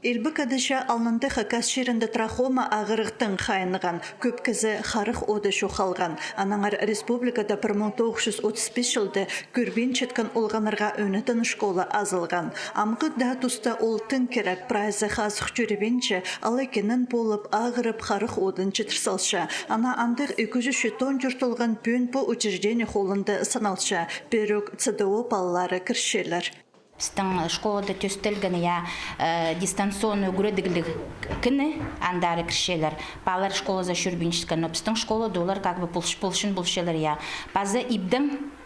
Элбі кадыша алнынды Хакасияда трахома ағырықтың қайынған, көп кізі харах оды шоқалған. Анаңар республикада 1935 жылды көрбен четкен олганнарга онетiн школе азылған. Амғы да туста ол тың керек прайзы хазыхтырбенче алайкенін болып ағырып харах одын четірсалша. Ана андық 200 жұртылған пөн по учреждение холынды саналша. Перек ЦДО баллары кіршелер. Біздің школада төстелген дистанционный үгіредігілік күні андары кіршелер. Балар школазы жүрбеншіскен. Біздің школада олар бұлшылар. Базы ибді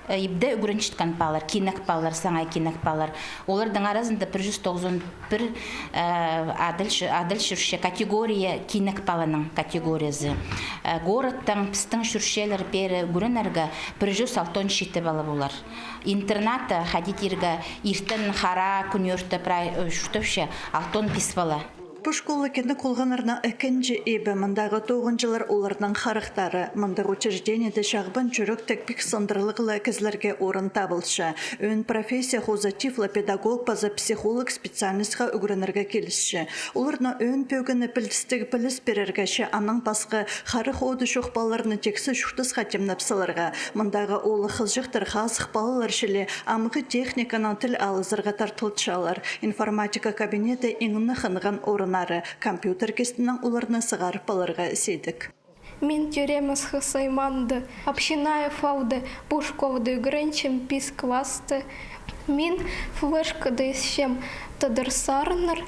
үгіріншіткен балар, кинек балар, саңай кинек балар. Олардың арасында 191 адыл жүрше категория кинек баланың категориясы. Городтың біздің жүршелер бері үгірінерге 167 балы болар. Интерната хадитирге иртен хара күнерті жүртіпше 6 бала. По школе кенді қолғанарна әкенже ебі мұндағы 9-жылар олардың Харахтары. Мұндағы учреждениеде шағбан жүрік тәкпік сандырлығылы кізлерге орын табылшы. Өн профессия хоза тифла педагог база психолог специалистға үгірінерге келісші. Оларына өн пөгіні пілістігі піліс берергеші аның басқы Харах оды шоқпаларыны тексі шуқтыз қатемнапсыларға. Мұндағы олы хызжықтыр хазық балалар шілі амығы техниканың тіл алызырға тартылчалар. Информатика кабинеті еңіні қынған орын. Компьютер кестінің оларына сығарып баларға седік. Мен тюремес хасайманды, общиная фауды, пушковды гренчем пис класты. Мен флешкады исчем тадырсарнар,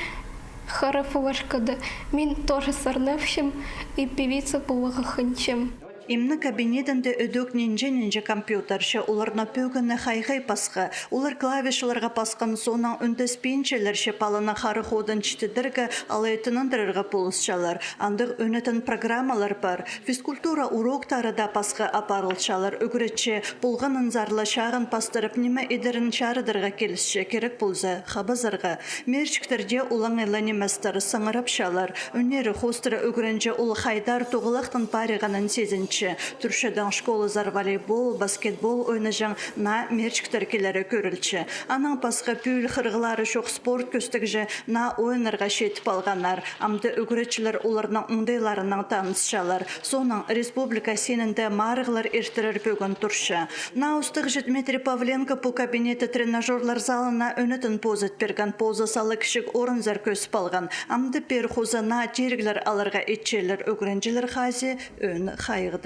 хара флешкады. Мен тоже сарневшем и певица булахынчем. Имны кабинетінде өдік нинже компьютерші оларына пөгіні қайғай пасқы. Олар клавишыларға пасқан соның үнтес пенчелерші палына қары қодын чтедіргі алайтынындырырға полысшалар. Андық өнетін программалар бар. Физкультура уроктары да пасқы апарылшалар. Үгіретші болғанын зарлы шағын пастырып неме едерін шарыдырға келісші керек болза қабазарға. Мерчіктерде олаңайлы неместері сыңырапшалар. Өнері хостыры үгіренже ол қайдар тоғылақтың париғанын сезінші. Түршеден школазар волейбол, баскетбол ойнажан на мерчіктеркелері көрілчі. Аның пасқа пүл қырғылары шоқ спорт көстігіже на ойынарға шетіп алғанар. Амды үгіретшілер оларының ұңдайларының танысшалар. Соның республика сенінде марығылар ерттірер бөгін тұршы. На ұстық Дмитрий Павленко по кабинеті тренажерлар залына өнетін позыт берген позы салы кішік орынзар көсіп алған. Амды пер хоза на тергілер аларға етчелер үгіренжілер хази өн қайғыды.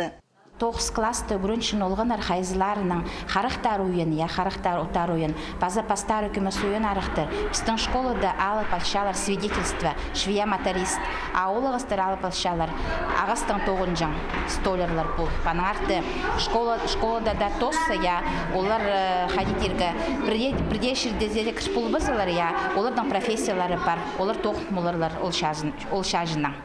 9 класста үгіріншін олғанар хайзыларының Харахтары уйан, Харахтары утар уйан, база пастары көмес уйан арықтыр. Біздің школада алып-алшалар свидетельство, швия моторист, а олығыстыр алып-алшалар, ағастың 9 столерлар бұл. Панарты школада да тосса, олар хадитирге бірдешілдезелі кіш бұл бізілер, олардың профессиялары бар, олар тоқмылырлар ол шажынан.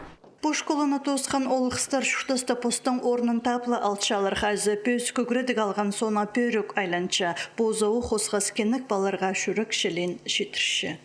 По школына тосқан олғыстар шуқтасты постың орнын таплы алчалар хазы пөз көгірдік алған сона пөрік айланча. Бозауы қосқас кенік баларға шүрік шелен шетірші.